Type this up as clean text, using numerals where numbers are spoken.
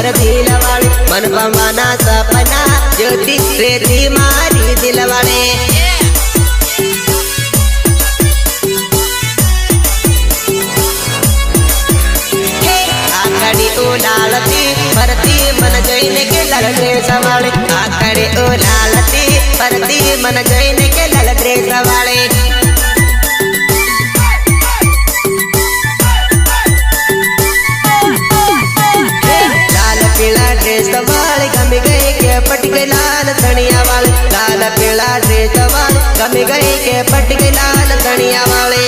मर दिल वाले मन पमाना सपना ज्योति रेती मारी दिल वाले आकड़ी उलालती परती मन जैन के लाल ड्रेस वाले आकड़ी उलालती परती मन जैन के लाल ड्रेस वाले लाल पीला ड्रेस वाले गमी गई के पटके लाल धनिया वाले लाल पीला ड्रेस वाले गमी गई के पटके लाल धनिया वाले